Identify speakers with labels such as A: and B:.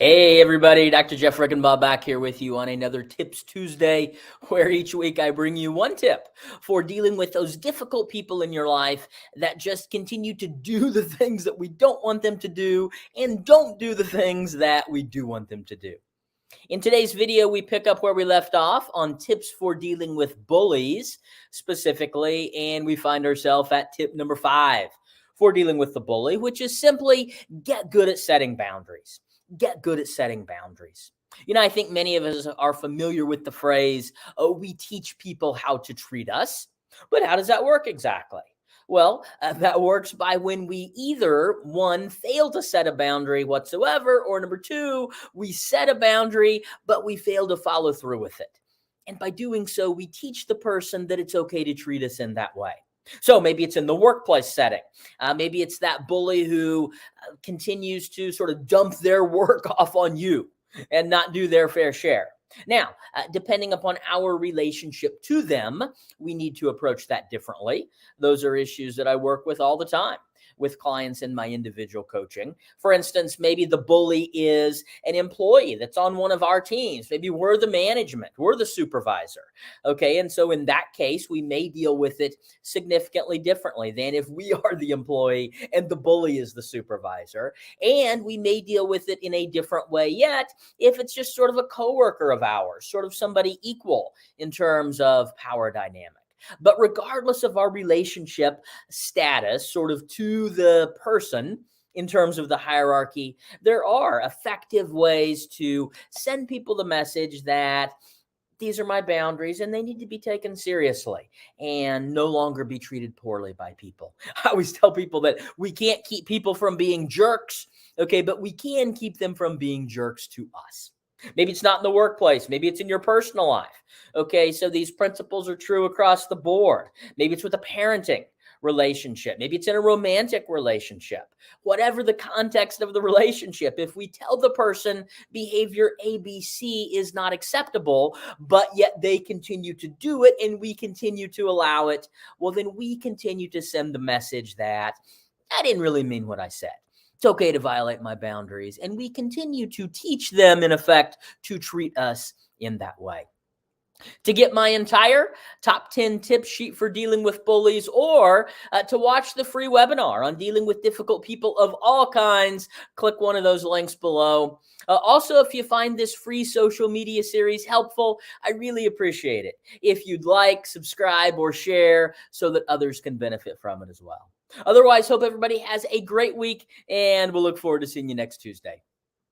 A: Hey everybody, Dr. Jeff Rickenbaugh back here with you on another Tips Tuesday, where each week I bring you one tip for dealing with those difficult people in your life that just continue to do the things that we don't want them to do and don't do the things that we do want them to do. In today's video, we pick up where we left off on tips for dealing with bullies specifically, and we find ourselves at tip number 5 for dealing with the bully, which is simply get good at setting boundaries. Get good at setting boundaries. I think many of us are familiar with the phrase, oh, we teach people how to treat us. But how does that work exactly? Well, that works by when we either, one, fail to set a boundary whatsoever, or number two, we set a boundary, but we fail to follow through with it. And by doing so, we teach the person that it's okay to treat us in that way. So maybe it's in the workplace setting. Maybe it's that bully who continues to sort of dump their work off on you and not do their fair share. Now, depending upon our relationship to them, we need to approach that differently. Those are issues that I work with all the time with clients in my individual coaching. For instance, maybe the bully is an employee that's on one of our teams. Maybe we're the management, we're the supervisor. Okay, and so in that case, we may deal with it significantly differently than if we are the employee and the bully is the supervisor. And we may deal with it in a different way yet if it's just sort of a coworker of ours, sort of somebody equal in terms of power dynamic. But regardless of our relationship status, sort of to the person in terms of the hierarchy, there are effective ways to send people the message that these are my boundaries and they need to be taken seriously and no longer be treated poorly by people. I always tell people that we can't keep people from being jerks, okay, but we can keep them from being jerks to us. Maybe it's not in the workplace. Maybe it's in your personal life. Okay, so these principles are true across the board. Maybe it's with a parenting relationship. Maybe it's in a romantic relationship. Whatever the context of the relationship, if we tell the person behavior ABC is not acceptable, but yet they continue to do it and we continue to allow it, well, then we continue to send the message that I didn't really mean what I said. It's okay to violate my boundaries. And we continue to teach them, in effect, to treat us in that way. To get my entire top 10 tip sheet for dealing with bullies or to watch the free webinar on dealing with difficult people of all kinds, click one of those links below. Also, if you find this free social media series helpful, I really appreciate it. If you'd like, subscribe or share so that others can benefit from it as well. Otherwise, hope everybody has a great week, and we'll look forward to seeing you next Tuesday.